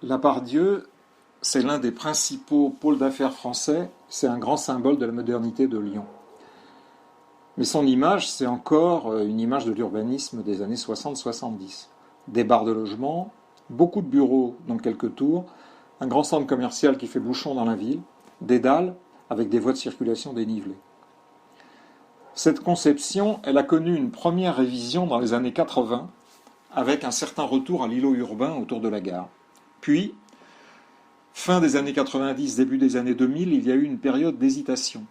La Part-Dieu, c'est l'un des principaux pôles d'affaires français, c'est un grand symbole de la modernité de Lyon. Mais son image, c'est encore une image de l'urbanisme des années 60-70. Des barres de logement, beaucoup de bureaux dans quelques tours, un grand centre commercial qui fait bouchon dans la ville, des dalles avec des voies de circulation dénivelées. Cette conception, elle a connu une première révision dans les années 80, avec un certain retour à l'îlot urbain autour de la gare. Puis, fin des années 90, début des années 2000, il y a eu une période d'hésitation.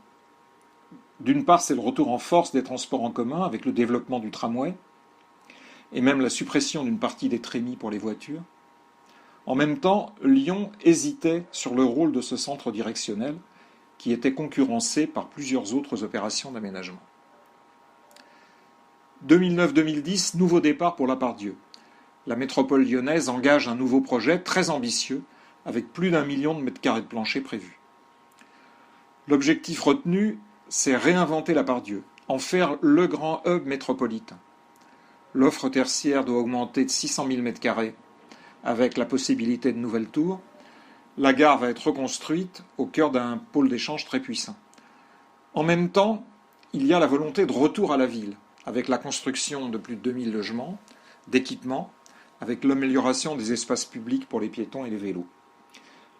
D'une part, c'est le retour en force des transports en commun avec le développement du tramway et même la suppression d'une partie des trémies pour les voitures. En même temps, Lyon hésitait sur le rôle de ce centre directionnel qui était concurrencé par plusieurs autres opérations d'aménagement. 2009-2010, nouveau départ pour la Part-Dieu. La métropole lyonnaise engage un nouveau projet très ambitieux avec plus d'1 million de mètres carrés de plancher prévus. L'objectif retenu, c'est réinventer la Part-Dieu, en faire le grand hub métropolitain. L'offre tertiaire doit augmenter de 600 000 mètres carrés avec la possibilité de nouvelles tours. La gare va être reconstruite au cœur d'un pôle d'échange très puissant. En même temps, il y a la volonté de retour à la ville, avec la construction de plus de 2000 logements, d'équipements, avec l'amélioration des espaces publics pour les piétons et les vélos.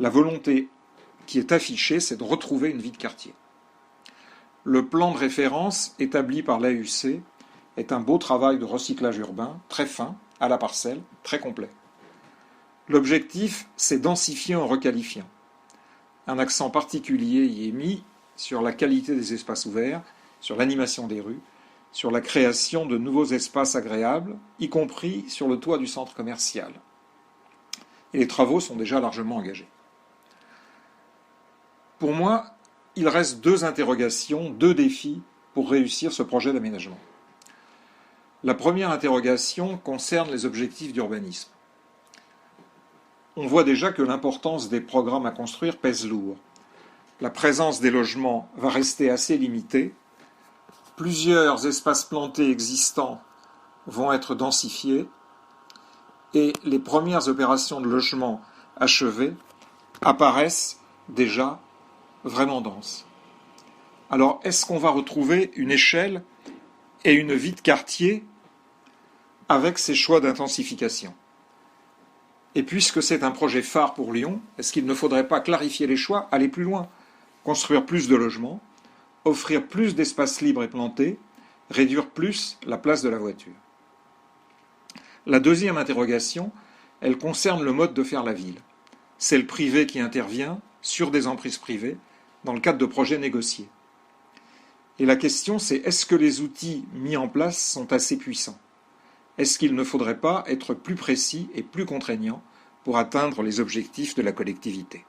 La volonté qui est affichée, c'est de retrouver une vie de quartier. Le plan de référence établi par l'AUC est un beau travail de recyclage urbain, très fin, à la parcelle, très complet. L'objectif, c'est densifier en requalifiant. Un accent particulier y est mis sur la qualité des espaces ouverts, sur l'animation des rues, sur la création de nouveaux espaces agréables, y compris sur le toit du centre commercial. Et les travaux sont déjà largement engagés. Pour moi, il reste 2 interrogations, 2 défis pour réussir ce projet d'aménagement. La première interrogation concerne les objectifs d'urbanisme. On voit déjà que l'importance des programmes à construire pèse lourd. La présence des logements va rester assez limitée. Plusieurs espaces plantés existants vont être densifiés et les premières opérations de logement achevées apparaissent déjà vraiment denses. Alors, est-ce qu'on va retrouver une échelle et une vie de quartier avec ces choix d'intensification ? Et puisque c'est un projet phare pour Lyon, est-ce qu'il ne faudrait pas clarifier les choix, aller plus loin, construire plus de logements, offrir plus d'espaces libres et plantés, réduire plus la place de la voiture ? La deuxième interrogation, elle concerne le mode de faire la ville. C'est le privé qui intervient sur des emprises privées dans le cadre de projets négociés. Et la question, c'est est-ce que les outils mis en place sont assez puissants ? Est-ce qu'il ne faudrait pas être plus précis et plus contraignant pour atteindre les objectifs de la collectivité ?